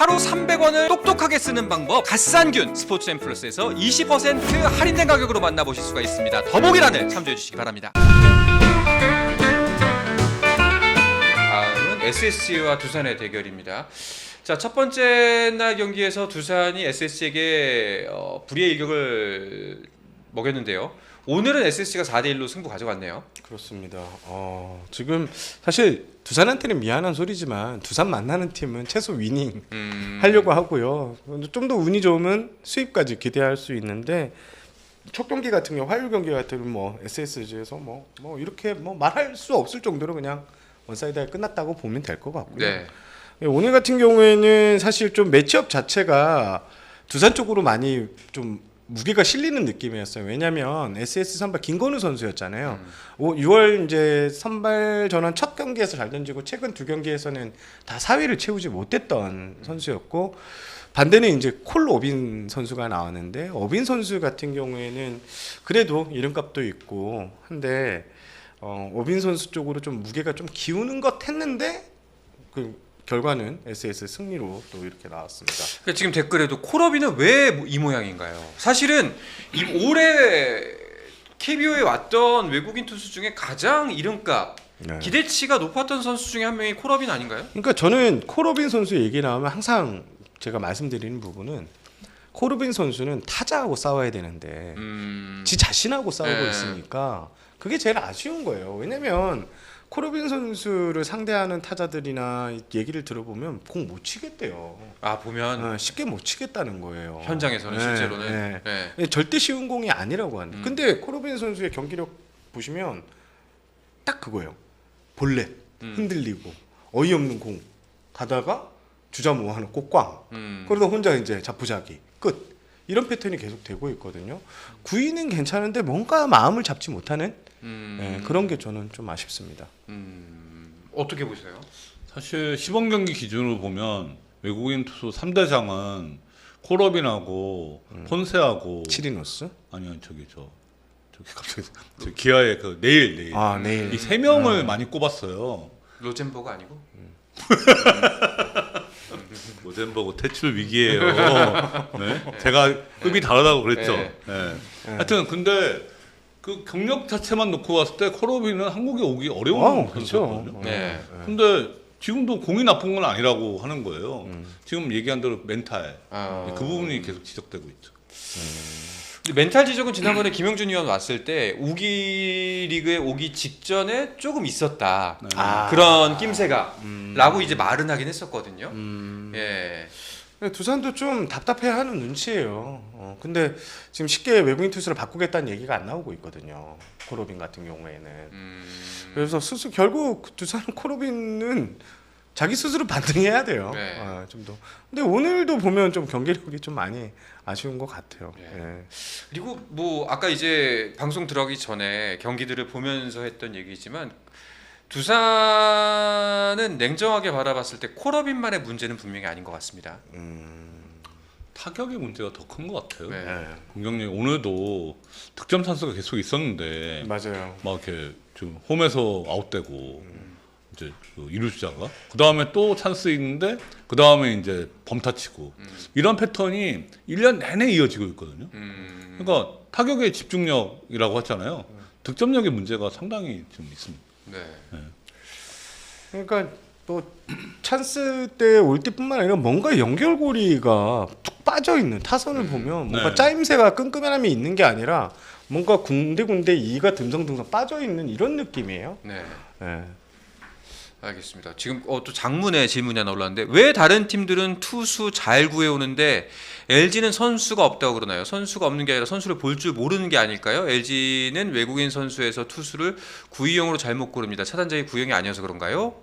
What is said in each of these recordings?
하루 300원을 똑똑하게 쓰는 방법 갓산균 스포츠 앤 플러스에서 20% 할인된 가격으로 만나보실 수가 있습니다. 더보기란을 참조해 주시기 바랍니다. 다음은 SSG와 두산의 대결입니다. 자, 첫 번째 날 경기에서 두산이 SSG에게 불의의 일격을 먹였는데요. 오늘은 SSG가 4대1로 승부 가져갔네요. 그렇습니다. 지금 사실 두산한테는 미안한 소리지만 두산 만나는 팀은 최소 위닝 하려고 하고요. 좀 더 운이 좋으면 수입까지 기대할 수 있는데 첫 경기 같은 경우 화요일 경기 같은 경우 뭐 SSG에서 뭐 이렇게 뭐 말할 수 없을 정도로 그냥 원사이드에 끝났다고 보면 될 것 같고요. 네. 오늘 같은 경우에는 사실 좀 매치업 자체가 두산 쪽으로 많이 좀 무게가 실리는 느낌이었어요. 왜냐하면 SS 선발 김건우 선수였잖아요. 6월 이제 선발 전환 첫 경기에서 잘 던지고 최근 두 경기에서는 다 4위를 채우지 못했던 선수였고 반대는 이제 콜 오빈 선수가 나왔는데 오빈 선수 같은 경우에는 그래도 이름값도 있고 한데 오빈 선수 쪽으로 좀 무게가 좀 기우는 것 했는데 그 결과는 SS 승리로 또 이렇게 나왔습니다. 그러니까 지금 댓글에도 콜업이는 왜 이 모양인가요? 사실은 올해 KBO에 왔던 외국인 투수 중에 가장 이름값 네. 기대치가 높았던 선수 중에 한 명이 콜업인 아닌가요? 그러니까 저는 콜오빈 선수 얘기 나오면 항상 제가 말씀드리는 부분은 콜오빈 선수는 타자하고 싸워야 되는데 지 자신하고 싸우고 네. 있으니까 그게 제일 아쉬운 거예요. 왜냐면 콜오빈 선수를 상대하는 타자들이나 얘기를 들어보면 공 못 치겠대요. 아, 보면 쉽게 못 치겠다는 거예요. 현장에서는 네, 실제로는 네. 네. 절대 쉬운 공이 아니라고 하는데 근데 콜오빈 선수의 경기력 보시면 딱 그거예요. 볼넷 흔들리고 어이없는 공 가다가 주자 모아는 꽃광 그러다 혼자 이제 자포자기 끝 이런 패턴이 계속 되고 있거든요. 구위는 괜찮은데 뭔가 마음을 잡지 못하는 네, 그런 게 저는 좀 아쉽습니다. 어떻게 보세요? 사실 시범 경기 기준으로 보면 외국인 투수 3대장은 콜업인하고 폰세하고 치리노스? 아니요 저기 갑자기 저 기아의 그 네일 내일 이 세 명을 많이 꼽았어요. 로젠버그 아니고? 로젠버그 퇴출 위기예요. 네? 제가 급이 다르다고 그랬죠. 네. 네. 하여튼 근데 그 경력 자체만 놓고 봤을 때 콜업인은 한국에 오기 어려운 선수거든요. 네. 근데 지금도 공이 나쁜 건 아니라고 하는 거예요. 지금 얘기한 대로 멘탈 그 부분이 계속 지적되고 있죠. 근데 멘탈 지적은 지난번에 김영준 의원 왔을 때 우기 리그에 오기 직전에 조금 있었다. 네. 그런 낌새가 라고 이제 말은 하긴 했었거든요. 예. 두산도 좀 답답해하는 눈치예요. 근데 지금 쉽게 외국인 투수를 바꾸겠다는 얘기가 안 나오고 있거든요. 콜오빈 같은 경우에는. 그래서 결국 두산 콜오빈은 자기 스스로 반등해야 돼요. 네. 좀 더. 근데 오늘도 보면 좀 경기력이 좀 많이 아쉬운 것 같아요. 네. 예. 그리고 뭐 아까 이제 방송 들어가기 전에 경기들을 보면서 했던 얘기지만 두산은 냉정하게 바라봤을 때 콜업인만의 문제는 분명히 아닌 것 같습니다. 타격의 문제가 더 큰 것 같아요. 네. 공격력이 오늘도 득점 찬스가 계속 있었는데 맞아요. 막 이렇게 좀 홈에서 아웃되고 이제 그 이루 주자가 그 다음에 또 찬스 있는데 그 다음에 이제 범타 치고 이런 패턴이 1년 내내 이어지고 있거든요. 그러니까 타격의 집중력이라고 했잖아요. 득점력의 문제가 상당히 좀 있습니다. 네. 그러니까 또 찬스 때 올 때뿐만 아니라 뭔가 연결고리가 툭 빠져 있는 타선을 보면 뭔가 네. 짜임새가 끈끈함이 있는 게 아니라 뭔가 군데군데 이가 듬성듬성 빠져 있는 이런 느낌이에요. 네. 예. 알겠습니다. 지금 또 장문의 질문이 하나 올라왔는데 왜 다른 팀들은 투수 잘 구해오는데 LG는 선수가 없다고 그러나요? 선수가 없는 게 아니라 선수를 볼 줄 모르는 게 아닐까요? LG는 외국인 선수에서 투수를 구위용으로 잘못 고릅니다. 차단자의 구형이 아니어서 그런가요?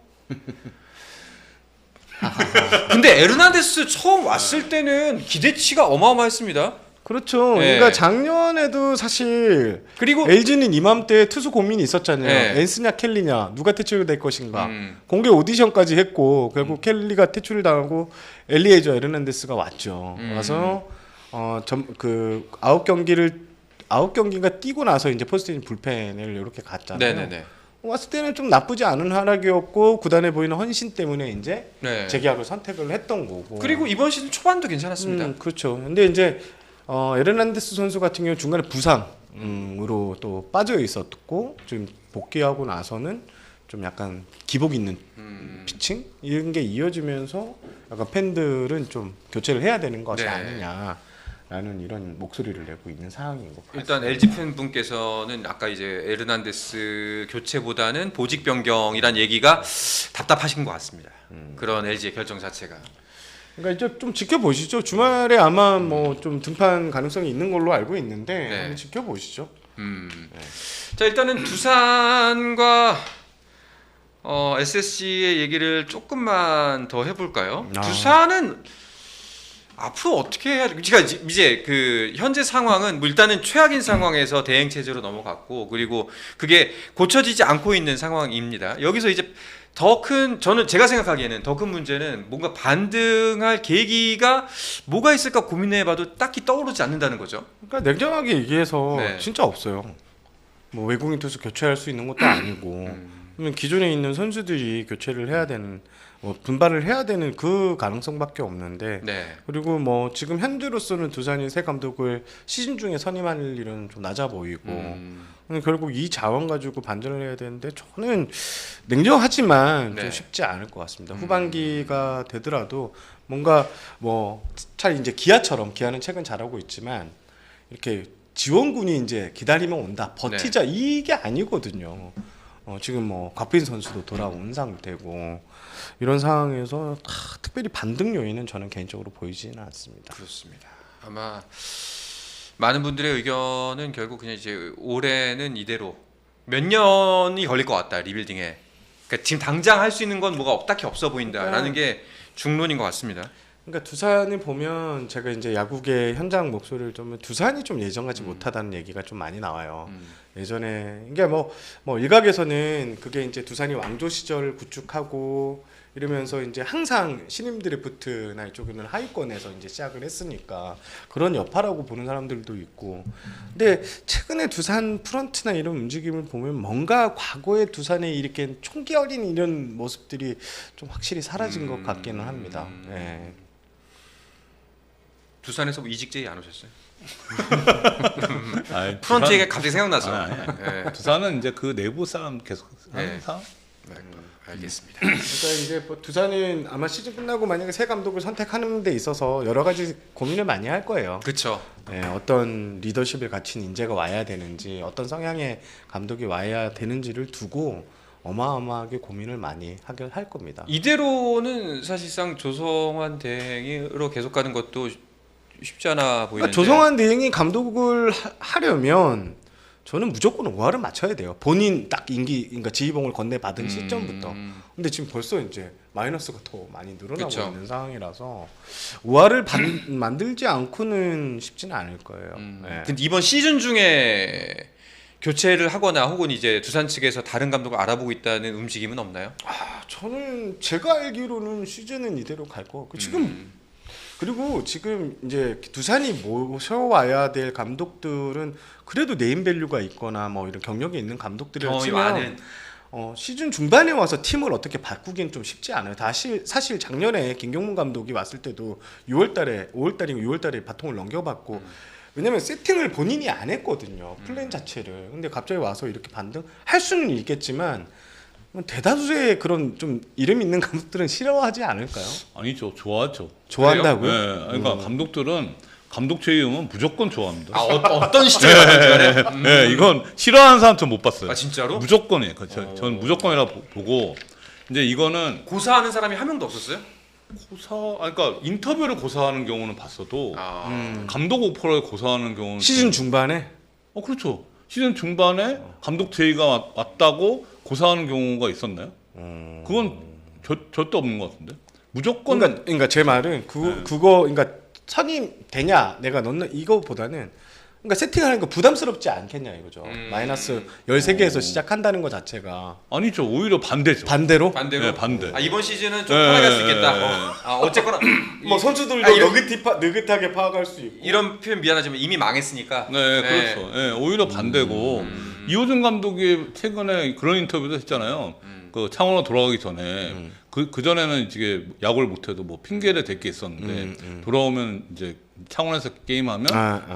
근데 에르난데스 처음 왔을 때는 기대치가 어마어마했습니다. 그렇죠. 네. 그러니까 작년에도 사실 그리고 LG는 이맘때 투수 고민이 있었잖아요. 네. 엔스냐 켈리냐 누가 퇴출될 것인가. 공개 오디션까지 했고 결국 켈리가 퇴출을 당하고 엘리에저 에르난데스가 왔죠. 와서 아홉 경기가 뛰고 나서 이제 포스트인 불펜을 이렇게 갔잖아요. 네네네. 왔을 때는 좀 나쁘지 않은 활약이었고 구단에 보이는 헌신 때문에 이제 네. 재계약을 선택을 했던 거고. 그리고 이번 시즌 초반도 괜찮았습니다. 그렇죠. 근데 이제 에르난데스 선수 같은 경우 중간에 부상으로 또 빠져 있었고 지금 복귀하고 나서는 좀 약간 기복 있는 피칭 이런 게 이어지면서 약간 팬들은 좀 교체를 해야 되는 것이 네. 아니냐라는 이런 목소리를 내고 있는 상황인 것 같습니다. 일단 LG 팬분께서는 아까 이제 에르난데스 교체보다는 보직 변경이란 얘기가 답답하신 것 같습니다. 그런 LG의 결정 자체가. 그러니까 이제 좀 지켜보시죠. 주말에 아마 뭐 좀 등판 가능성이 있는 걸로 알고 있는데 네. 한번 지켜보시죠. 자 일단은 두산과 SSG의 얘기를 조금만 더 해볼까요? 아. 두산은 앞으로 어떻게 해야 돼? 제가 이제 그 현재 상황은 뭐 일단은 최악인 상황에서 대행 체제로 넘어갔고 그리고 그게 고쳐지지 않고 있는 상황입니다. 여기서 이제 제가 생각하기에는 더 큰 문제는 뭔가 반등할 계기가 뭐가 있을까 고민해봐도 딱히 떠오르지 않는다는 거죠. 그러니까 냉정하게 얘기해서 네. 진짜 없어요. 뭐 외국인 투수 교체할 수 있는 것도 아니고 그러면 기존에 있는 선수들이 교체를 해야 되는 분발을 해야 되는 그 가능성밖에 없는데 네. 그리고 뭐 지금 현재로서는 두산이 새 감독을 시즌 중에 선임할 일은 좀 낮아 보이고 결국 이 자원 가지고 반전을 해야 되는데 저는 냉정하지만 네. 좀 쉽지 않을 것 같습니다. 후반기가 되더라도 뭔가 뭐 차라리 이제 기아는 최근 잘하고 있지만 이렇게 지원군이 이제 기다리면 온다 버티자 이게 아니거든요. 지금 뭐 곽빈 선수도 돌아온 상태고 이런 상황에서 특별히 반등 요인은 저는 개인적으로 보이지는 않습니다. 그렇습니다. 아마 많은 분들의 의견은 결국 그냥 이제 올해는 이대로 몇 년이 걸릴 것 같다 리빌딩에. 그러니까 지금 당장 할 수 있는 건 뭐가 딱히 없어 보인다라는 게 중론인 것 같습니다. 그러니까 두산을 보면 제가 이제 야구계 현장 목소리를 좀 두산이 좀 예전같이 못하다는 얘기가 좀 많이 나와요. 예전에 이게 뭐 일각에서는 그게 이제 두산이 왕조 시절을 구축하고 이러면서 이제 항상 신인 드래프트나 이쪽에는 하위권에서 이제 시작을 했으니까 그런 여파라고 보는 사람들도 있고. 근데 최근에 두산 프런트나 이런 움직임을 보면 뭔가 과거의 두산의 이렇게 총기 어린 이런 모습들이 좀 확실히 사라진 것 같기는 합니다. 예. 두산에서 뭐 이직 제의 안 오셨어요? 아니, 프런트 얘기가 갑자기 생각나서. 아니. 네. 두산은 이제 그 내부 싸움 계속 하는 네. 상황. 알겠습니다. 그러니까 이제 뭐 두산은 아마 시즌 끝나고 만약에 새 감독을 선택하는 데 있어서 여러 가지 고민을 많이 할 거예요. 그렇죠. 네, 어떤 리더십을 갖춘 인재가 와야 되는지, 어떤 성향의 감독이 와야 되는지를 두고 어마어마하게 고민을 많이 하긴 할 겁니다. 이대로는 사실상 조성환 대행으로 계속 가는 것도 쉽지 않아 보이는데. 그러니까 조성환 대행이 감독을 하려면 저는 무조건 5할을 맞춰야 돼요. 본인 딱 그러니까 지휘봉을 건네 받은 시점부터. 근데 지금 벌써 이제 마이너스가 더 많이 늘어나고 그쵸. 있는 상황이라서 5할을 만들지 않고는 쉽지는 않을 거예요. 네. 근데 이번 시즌 중에 교체를 하거나 혹은 이제 두산 측에서 다른 감독을 알아보고 있다는 움직임은 없나요? 저는 제가 알기로는 시즌은 이대로 갈 거고 지금 그리고 지금 이제 두산이 모셔와야 될 감독들은 그래도 네임밸류가 있거나 뭐 이런 경력이 있는 감독들을 경험이 치면 많은. 시즌 중반에 와서 팀을 어떻게 바꾸기는 좀 쉽지 않아요. 사실 작년에 김경문 감독이 왔을 때도 5월달인가 6월달에 바통을 넘겨받고 왜냐면 세팅을 본인이 안 했거든요. 플랜 자체를. 근데 갑자기 와서 이렇게 반등할 수는 있겠지만 대다수의 그런 좀 이름 있는 감독들은 싫어하지 않을까요? 아니죠, 좋아하죠. 좋아한다고요? 네, 그러니까 감독들은 감독 제의음은 무조건 좋아합니다. 아 어떤 시점에 봤는지 간에? 네, 이건 싫어하는 사람 전 못 봤어요. 아 진짜로? 무조건이에요. 전 무조건이라 보고 이제 이거는 고사하는 사람이 한 명도 없었어요? 그러니까 인터뷰를 고사하는 경우는 봤어도 아. 감독 오퍼를 고사하는 경우는 시즌 중반에 그렇죠. 시즌 중반에 감독 제의가 왔다고 고사하는 경우가 있었나요? 그건 절대 없는 것 같은데. 무조건 그러니까 제 말은 그거 그러니까 선임 되냐 내가 넣는 이거보다는 그러니까 세팅하는 거 부담스럽지 않겠냐 이거죠. 마이너스 13개에서 시작한다는 것 자체가 아니죠. 오히려 반대죠. 반대로 네, 반대. 아 이번 시즌은 좀 편하게 할 수 있겠다. 어쨌거나 뭐 선수들도 느긋하게 파악할 수 있고 이런 표현 미안하지만 이미 망했으니까. 네, 그렇죠. 네, 오히려 반대고 이호준 감독이 최근에 그런 인터뷰도 했잖아요. 그 창원으로 돌아가기 전에 그 전에는 이제 야구를 못해도 뭐 핑계를 댈 게 있었는데 돌아오면 이제 창원에서 게임하면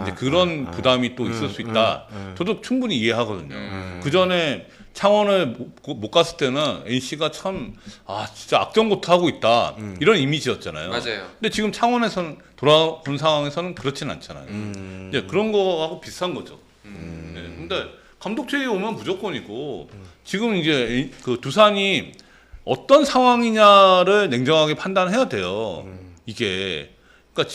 이제 그런 부담이 또 있을 수 있다. 저도 충분히 이해하거든요. 그 전에 창원을 못 갔을 때는 NC가 참 진짜 악정부터 하고 있다 이런 이미지였잖아요. 맞아요. 근데 지금 창원에서는 돌아온 상황에서는 그렇진 않잖아요. 이제 그런 거하고 비슷한 거죠. 네. 근데 감독체에 오면 무조건이고 지금 이제 그 두산이 어떤 상황이냐를 냉정하게 판단해야 돼요. 이게 그러니까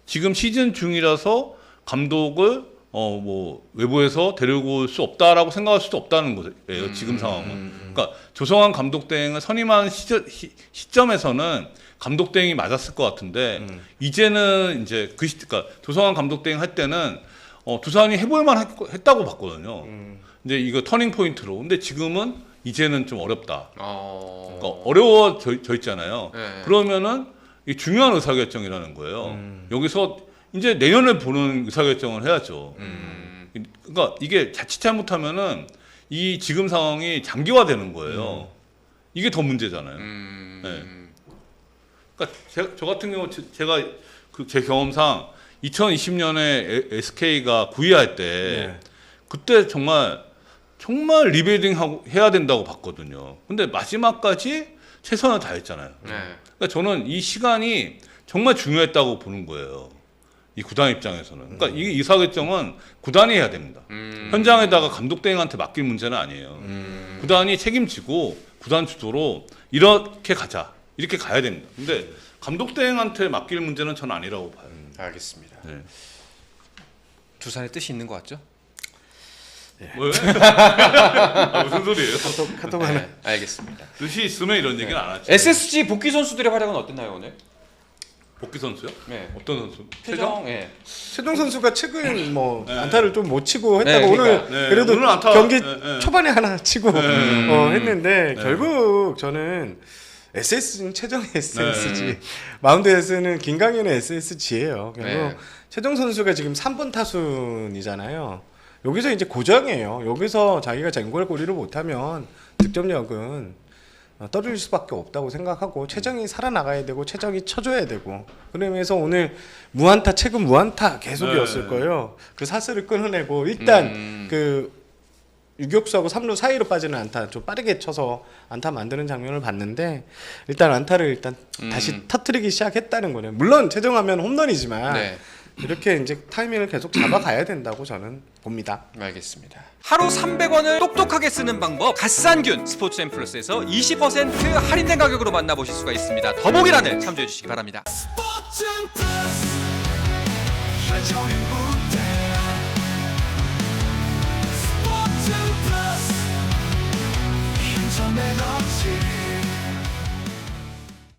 지금 시즌 중이라서 감독을 뭐 외부에서 데리고 올 수 없다라고 생각할 수도 없다는 거예요. 지금 상황은. 그러니까 조성환 감독 대행을 선임한 시점에서는 감독 대행이 맞았을 것 같은데 이제는 이제 그러니까 조성환 감독 대행 할 때는 두산이 해볼만 했다고 봤거든요. 이제 이거 터닝 포인트로. 근데 지금은 이제는 좀 어렵다. 그러니까 어려워져 있잖아요. 네. 그러면은 이게 중요한 의사결정이라는 거예요. 여기서 이제 내년을 보는 의사결정을 해야죠. 그러니까 이게 자칫 잘못하면은 이 지금 상황이 장기화되는 거예요. 이게 더 문제잖아요. 네. 그러니까 저 같은 경우 제가 제 경험상 2020년에 SK가 9위 할 때 그때 정말 리빌딩 해야 된다고 봤거든요. 근데 마지막까지 최선을 다했잖아요. 네. 그러니까 저는 이 시간이 정말 중요했다고 보는 거예요. 이 구단 입장에서는. 그러니까 이 의사결정은 구단이 해야 됩니다. 현장에다가 감독 대행한테 맡길 문제는 아니에요. 구단이 책임지고 구단 주도로 이렇게 가자. 이렇게 가야 됩니다. 근데 감독 대행한테 맡길 문제는 저는 아니라고 봐요. 알겠습니다. 네. 두산의 뜻이 있는 것 같죠? 왜? 무슨 소리예요? 카톡 하나. 네, 알겠습니다. 뜻이 있으면 이런 얘기는 안 하지. SSG 복귀 선수들의 활약은 어땠나요 오늘? 복귀 선수요? 네. 어떤 선수? 최정. 네. 최종 선수가 최근 뭐 안타를 좀 못 치고 했다고 네, 오늘 그러니까. 네, 그래도 오늘 안타, 경기 네. 초반에 하나 치고 했는데 네. 결국 저는 SSG는 최정 SSG 마운드에서는 김강현의 SSG예요. 결국 네. 최정 선수가 지금 3번 타순이잖아요. 여기서 이제 고정이에요. 여기서 자기가 쟁골고리를 못하면 득점력은 떨어질 수밖에 없다고 생각하고 최정이 살아나가야 되고 최정이 쳐줘야 되고 그러면서 오늘 무안타 최근 무안타 계속이었을 거예요. 그 사슬을 끊어내고 일단 그 유격수하고 3루 사이로 빠지는 안타 좀 빠르게 쳐서 안타 만드는 장면을 봤는데 일단 안타를 일단 다시 터뜨리기 시작했다는 거네요. 물론 최정하면 홈런이지만 네. 이렇게 이제 타이밍을 계속 잡아가야 된다고 저는 봅니다. 알겠습니다. 하루 300원을 똑똑하게 쓰는 방법 갓산균 스포츠앤플러스에서 20% 할인된 가격으로 만나보실 수가 있습니다. 더보기란을 참조해 주시기 바랍니다. 스포츠는 플러스 한정의 무대 스포츠는 플러스 인터넷